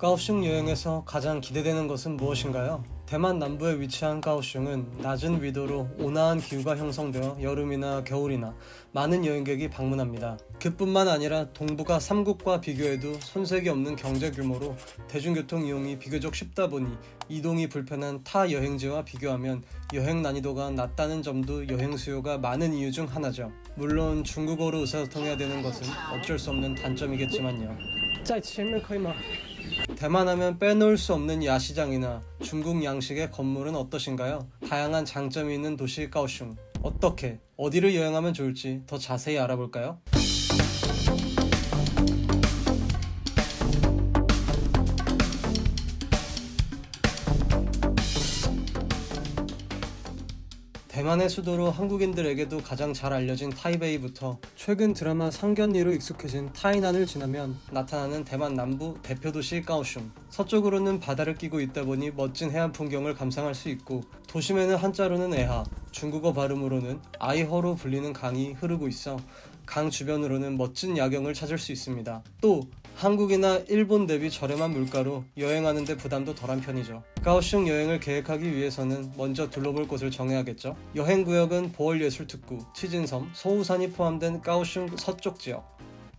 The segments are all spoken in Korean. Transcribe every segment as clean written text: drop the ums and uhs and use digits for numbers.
까오슝 여행에서 가장 기대되는 것은 무엇인가요? 대만 남부에 위치한 까오슝은 낮은 위도로 온화한 기후가 형성되어 여름이나 겨울이나 많은 여행객이 방문합니다. 그뿐만 아니라 동북아 3국과 비교해도 손색이 없는 경제 규모로 대중교통 이용이 비교적 쉽다 보니 이동이 불편한 타 여행지와 비교하면 여행 난이도가 낮다는 점도 여행 수요가 많은 이유 중 하나죠. 물론 중국어로 의사소통해야 되는 것은 어쩔 수 없는 단점이겠지만요. 在前面可以吗? 대만 하면 빼놓을 수 없는 야시장이나 중국 양식의 건물은 어떠신가요? 다양한 장점이 있는 도시 까오슝. 어떻게, 어디를 여행하면 좋을지 더 자세히 알아볼까요? 대만의 수도로 한국인들에게도 가장 잘 알려진 타이베이부터 최근 드라마 상견례로 익숙해진 타이난을 지나면 나타나는 대만 남부 대표 도시 까오슝. 서쪽으로는 바다를 끼고 있다 보니 멋진 해안 풍경을 감상할 수 있고, 도심에는 한자로는 에하, 중국어 발음으로는 아이허로 불리는 강이 흐르고 있어 강 주변으로는 멋진 야경을 찾을 수 있습니다. 또 한국이나 일본 대비 저렴한 물가로 여행하는 데 부담도 덜한 편이죠. 까오슝 여행을 계획하기 위해서는 먼저 둘러볼 곳을 정해야겠죠. 여행구역은 보얼예술특구, 치진섬, 소우산이 포함된 까오슝 서쪽 지역,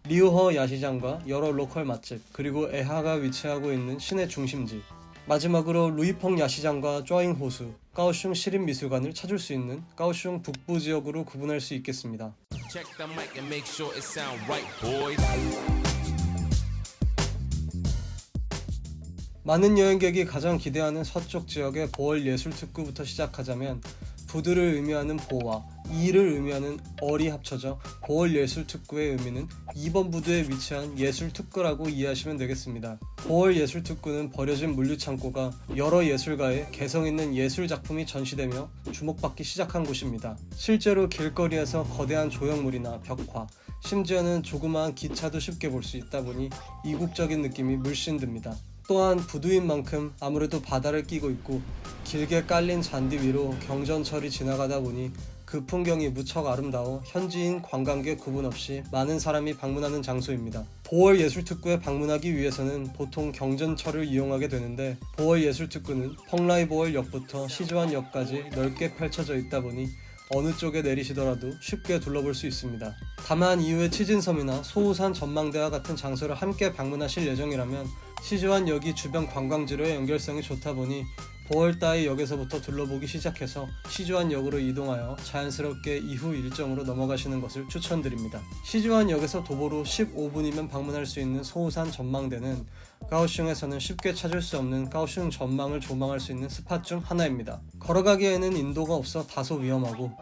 리우허 야시장과 여러 로컬 맛집, 그리고 에하가 위치하고 있는 시내 중심지, 마지막으로 루이펑 야시장과 쩌잉 호수, 까오슝 시립미술관을 찾을 수 있는 까오슝 북부 지역으로 구분할 수 있겠습니다. 많은 여행객이 가장 기대하는 서쪽 지역의 보얼예술특구부터 시작하자면, 부두를 의미하는 보와 이를 의미하는 얼이 합쳐져 보얼예술특구의 의미는 2번 부두에 위치한 예술특구라고 이해하시면 되겠습니다. 보얼예술특구는 버려진 물류창고가 여러 예술가의 개성있는 예술작품이 전시되며 주목받기 시작한 곳입니다. 실제로 길거리에서 거대한 조형물이나 벽화, 심지어는 조그마한 기차도 쉽게 볼 수 있다 보니 이국적인 느낌이 물씬 듭니다. 또한 부두인 만큼 아무래도 바다를 끼고 있고 길게 깔린 잔디 위로 경전철이 지나가다 보니 그 풍경이 무척 아름다워 현지인 관광객 구분 없이 많은 사람이 방문하는 장소입니다. 보얼예술특구에 방문하기 위해서는 보통 경전철을 이용하게 되는데, 보얼예술특구는 펑라이보얼역부터 시즈완역까지 넓게 펼쳐져 있다 보니 어느 쪽에 내리시더라도 쉽게 둘러볼 수 있습니다. 다만 이후에 치진섬이나 소우산 전망대와 같은 장소를 함께 방문하실 예정이라면 시즈완역이 주변 관광지로의 연결성이 좋다 보니 보얼다이 역에서부터 둘러보기 시작해서 시즈완역으로 이동하여 자연스럽게 이후 일정으로 넘어가시는 것을 추천드립니다. 시즈완역에서 도보로 15분이면 방문할 수 있는 소우산 전망대는 까오슝에서는 쉽게 찾을 수 없는 까오슝 전망을 조망할 수 있는 스팟 중 하나입니다. 걸어가기에는 인도가 없어 다소 위험하고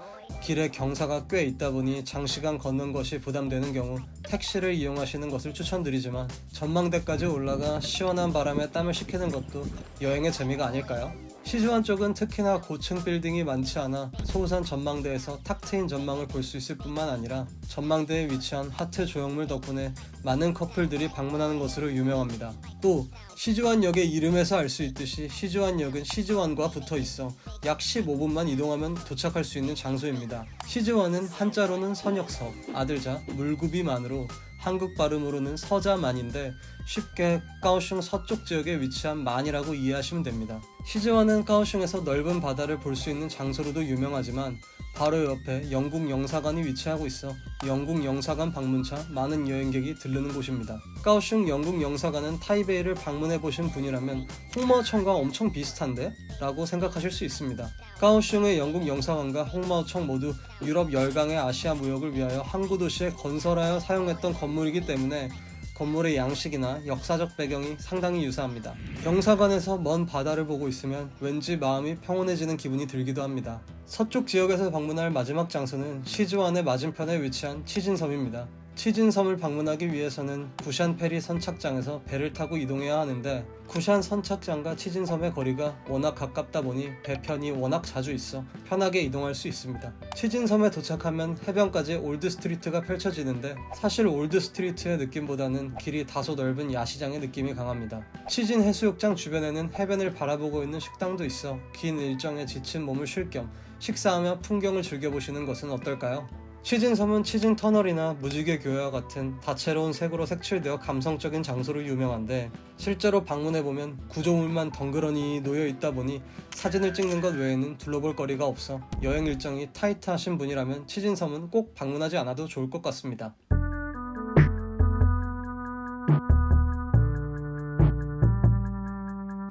길에 경사가 꽤 있다 보니 장시간 걷는 것이 부담되는 경우 택시를 이용하시는 것을 추천드리지만, 전망대까지 올라가 시원한 바람에 땀을 식히는 것도 여행의 재미가 아닐까요? 시즈완 쪽은 특히나 고층 빌딩이 많지 않아 소우산 전망대에서 탁 트인 전망을 볼 수 있을 뿐만 아니라 전망대에 위치한 하트 조형물 덕분에 많은 커플들이 방문하는 것으로 유명합니다. 또 시즈완역의 이름에서 알 수 있듯이 시즈완역은 시즈완과 붙어 있어 약 15분만 이동하면 도착할 수 있는 장소입니다. 시즈완은 한자로는 선역서, 아들자, 물구비만으로 한국 발음으로는 서자만인데 쉽게 까오슝 서쪽 지역에 위치한 만이라고 이해하시면 됩니다. 시즈완은 까오슝에서 넓은 바다를 볼 수 있는 장소로도 유명하지만 바로 옆에 영국 영사관이 위치하고 있어 영국 영사관 방문차 많은 여행객이 들르는 곳입니다. 까오슝 영국 영사관은 타이베이를 방문해 보신 분이라면 홍마오청과 엄청 비슷한데? 라고 생각하실 수 있습니다. 까오슝의 영국 영사관과 홍마오청 모두 유럽 열강의 아시아 무역을 위하여 항구 도시에 건설하여 사용했던 건물이기 때문에 건물의 양식이나 역사적 배경이 상당히 유사합니다. 영사관에서 먼 바다를 보고 있으면 왠지 마음이 평온해지는 기분이 들기도 합니다. 서쪽 지역에서 방문할 마지막 장소는 시즈완의 맞은편에 위치한 치진섬입니다. 치진섬을 방문하기 위해서는 구샨페리 선착장에서 배를 타고 이동해야 하는데, 구샨 선착장과 치진섬의 거리가 워낙 가깝다 보니 배편이 워낙 자주 있어 편하게 이동할 수 있습니다. 치진섬에 도착하면 해변까지 올드스트리트가 펼쳐지는데, 사실 올드스트리트의 느낌보다는 길이 다소 넓은 야시장의 느낌이 강합니다. 치진 해수욕장 주변에는 해변을 바라보고 있는 식당도 있어 긴 일정에 지친 몸을 쉴 겸 식사하며 풍경을 즐겨보시는 것은 어떨까요? 치징섬은 치징 터널이나 무지개 교회와 같은 다채로운 색으로 색칠되어 감성적인 장소로 유명한데, 실제로 방문해보면 구조물만 덩그러니 놓여 있다 보니 사진을 찍는 것 외에는 둘러볼 거리가 없어 여행 일정이 타이트하신 분이라면 치징섬은 꼭 방문하지 않아도 좋을 것 같습니다.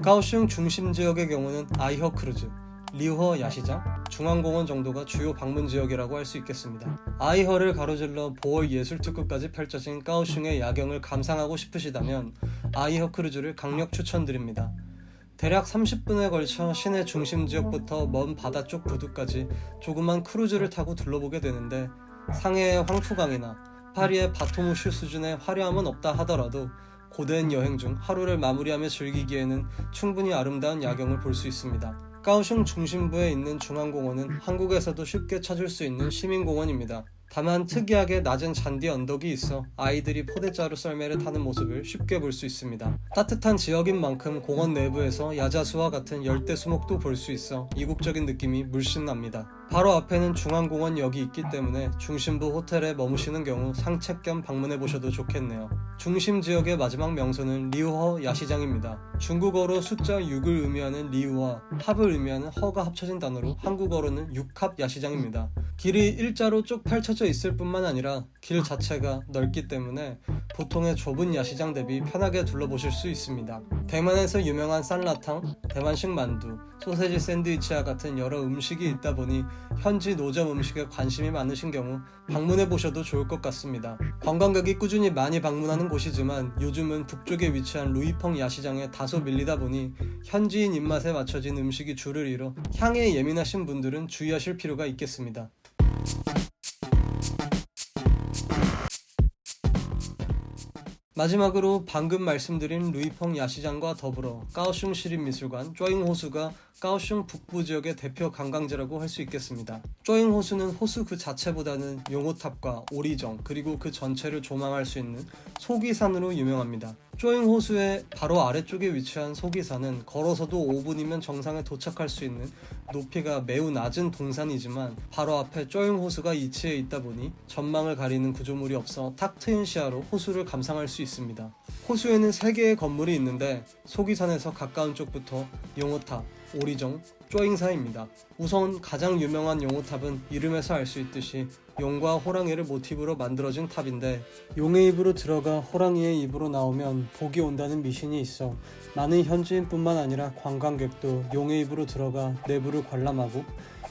가오슝 중심 지역의 경우는 아이허 크루즈, 리허 야시장, 중앙공원 정도가 주요 방문 지역이라고 할 수 있겠습니다. 아이허를 가로질러 보월 예술특구까지 펼쳐진 가오슝의 야경을 감상하고 싶으시다면 아이허 크루즈를 강력 추천드립니다. 대략 30분에 걸쳐 시내 중심 지역부터 먼 바다 쪽 부두까지 조그만 크루즈를 타고 둘러보게 되는데, 상해의 황푸강이나 파리의 바토무슈 수준의 화려함은 없다 하더라도 고된 여행 중 하루를 마무리하며 즐기기에는 충분히 아름다운 야경을 볼 수 있습니다. 가오슝 중심부에 있는 중앙공원은 한국에서도 쉽게 찾을 수 있는 시민공원입니다. 다만 특이하게 낮은 잔디 언덕이 있어 아이들이 포대자루 썰매를 타는 모습을 쉽게 볼 수 있습니다. 따뜻한 지역인 만큼 공원 내부에서 야자수와 같은 열대 수목도 볼 수 있어 이국적인 느낌이 물씬 납니다. 바로 앞에는 중앙공원역이 있기 때문에 중심부 호텔에 머무시는 경우 상책 겸 방문해 보셔도 좋겠네요. 중심 지역의 마지막 명소는 리우허 야시장입니다. 중국어로 숫자 6을 의미하는 리우와 합을 의미하는 허가 합쳐진 단어로 한국어로는 육합 야시장입니다. 길이 일자로 쭉 펼쳐져 있을 뿐만 아니라 길 자체가 넓기 때문에 보통의 좁은 야시장 대비 편하게 둘러보실 수 있습니다. 대만에서 유명한 쌀라탕, 대만식 만두, 소세지 샌드위치와 같은 여러 음식이 있다 보니 현지 노점 음식에 관심이 많으신 경우 방문해 보셔도 좋을 것 같습니다. 관광객이 꾸준히 많이 방문하는 곳이지만 요즘은 북쪽에 위치한 루이펑 야시장에 다소 밀리다 보니 현지인 입맛에 맞춰진 음식이 줄을 이뤄 향에 예민하신 분들은 주의하실 필요가 있겠습니다. 마지막으로 방금 말씀드린 루이펑 야시장과 더불어 가오슝 시립미술관 쪼잉호수가 가오슝 북부 지역의 대표 관광지라고 할 수 있겠습니다. 쪼잉호수는 호수 그 자체보다는 용호탑과 오리정 그리고 그 전체를 조망할 수 있는 소기산으로 유명합니다. 쪼잉호수의 바로 아래쪽에 위치한 소기산은 걸어서도 5분이면 정상에 도착할 수 있는 높이가 매우 낮은 동산이지만 바로 앞에 쪼잉호수가 위치해 있다 보니 전망을 가리는 구조물이 없어 탁 트인 시야로 호수를 감상할 수 있습니다. 호수에는 3개의 건물이 있는데 소기산에서 가까운 쪽부터 용호탑, 오리정, 쪼잉사입니다. 우선 가장 유명한 용호탑은 이름에서 알 수 있듯이 용과 호랑이를 모티브로 만들어진 탑인데, 용의 입으로 들어가 호랑이의 입으로 나오면 복이 온다는 미신이 있어 많은 현지인뿐만 아니라 관광객도 용의 입으로 들어가 내부를 관람하고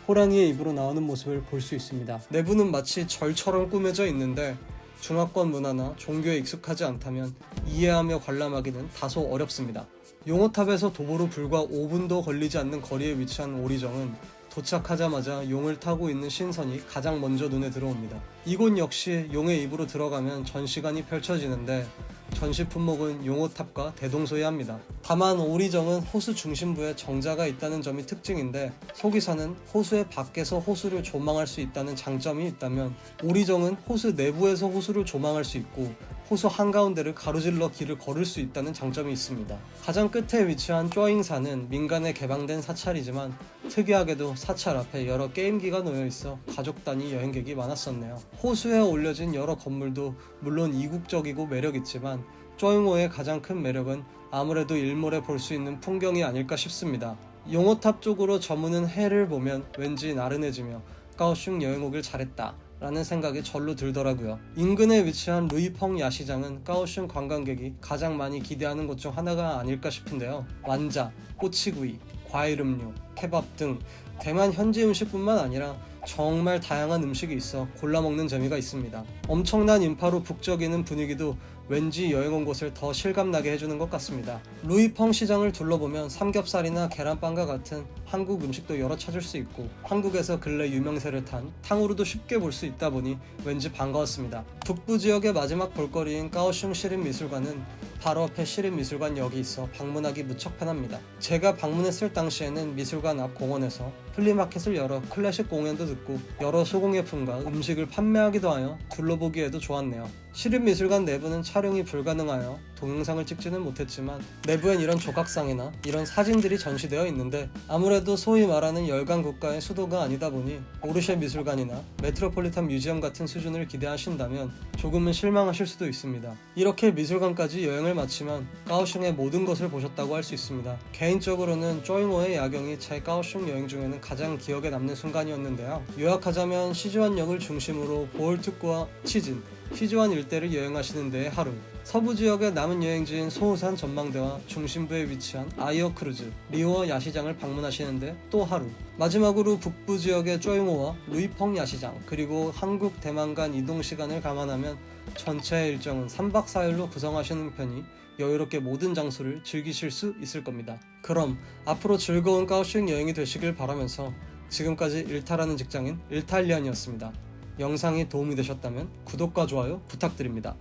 호랑이의 입으로 나오는 모습을 볼 수 있습니다. 내부는 마치 절처럼 꾸며져 있는데 중화권 문화나 종교에 익숙하지 않다면 이해하며 관람하기는 다소 어렵습니다. 용호탑에서 도보로 불과 5분도 걸리지 않는 거리에 위치한 오리정은 도착하자마자 용을 타고 있는 신선이 가장 먼저 눈에 들어옵니다. 이곳 역시 용의 입으로 들어가면 전시관이 펼쳐지는데 전시 품목은 용호탑과 대동소이합니다. 다만 오리정은 호수 중심부에 정자가 있다는 점이 특징인데, 소기산은 호수의 밖에서 호수를 조망할 수 있다는 장점이 있다면 오리정은 호수 내부에서 호수를 조망할 수 있고 호수 한가운데를 가로질러 길을 걸을 수 있다는 장점이 있습니다. 가장 끝에 위치한 쪼잉산은 민간에 개방된 사찰이지만 특이하게도 사찰 앞에 여러 게임기가 놓여 있어 가족 단위 여행객이 많았었네요. 호수에 올려진 여러 건물도 물론 이국적이고 매력있지만 쪼잉호의 가장 큰 매력은 아무래도 일몰에 볼 수 있는 풍경이 아닐까 싶습니다. 용호탑 쪽으로 저무는 해를 보면 왠지 나른해지며 가오슝 여행 오길 잘했다 라는 생각이 절로 들더라고요. 인근에 위치한 루이펑 야시장은 가오슝 관광객이 가장 많이 기대하는 곳 중 하나가 아닐까 싶은데요. 완자, 꼬치구이, 과일 음료, 케밥 등 대만 현지 음식뿐만 아니라 정말 다양한 음식이 있어 골라 먹는 재미가 있습니다. 엄청난 인파로 북적이는 분위기도 왠지 여행 온 곳을 더 실감나게 해주는 것 같습니다. 루이펑 시장을 둘러보면 삼겹살이나 계란빵과 같은 한국 음식도 여러 찾을 수 있고 한국에서 근래 유명세를 탄 탕후루도 쉽게 볼 수 있다 보니 왠지 반가웠습니다. 북부 지역의 마지막 볼거리인 가오슝 시립미술관은 바로 앞에 시립미술관역이 있어 방문하기 무척 편합니다. 제가 방문했을 당시에는 미술관 앞 공원에서 플리마켓을 열어 클래식 공연도 듣고 여러 소공예품과 음식을 판매하기도 하여 둘러보기에도 좋았네요. 시립미술관 내부는 촬영이 불가능하여 동영상을 찍지는 못했지만 내부엔 이런 조각상이나 이런 사진들이 전시되어 있는데 아무래도 소위 말하는 열강 국가의 수도가 아니다 보니 오르쉐 미술관이나 메트로폴리탄 뮤지엄 같은 수준을 기대하신다면 조금은 실망하실 수도 있습니다. 이렇게 미술관까지 여행을 마치면 까오슝의 모든 것을 보셨다고 할 수 있습니다. 개인적으로는 쪼잉호의 야경이 제 까오슝 여행 중에는 가장 기억에 남는 순간이었는데요. 요약하자면 시즈완역을 중심으로 보올특구와 치진, 시즈완 일대를 여행하시는 데에 하루, 서부 지역의 남은 여행지인 소우산 전망대와 중심부에 위치한 아이어 크루즈, 리오어 야시장을 방문하시는데 또 하루, 마지막으로 북부 지역의 쪼잉호와 루이펑 야시장, 그리고 한국 대만 간 이동 시간을 감안하면 전체 일정은 3박 4일로 구성하시는 편이 여유롭게 모든 장소를 즐기실 수 있을 겁니다. 그럼 앞으로 즐거운 까오슝 여행이 되시길 바라면서 지금까지 일탈하는 직장인 일탈리안이었습니다. 영상이 도움이 되셨다면 구독과 좋아요 부탁드립니다.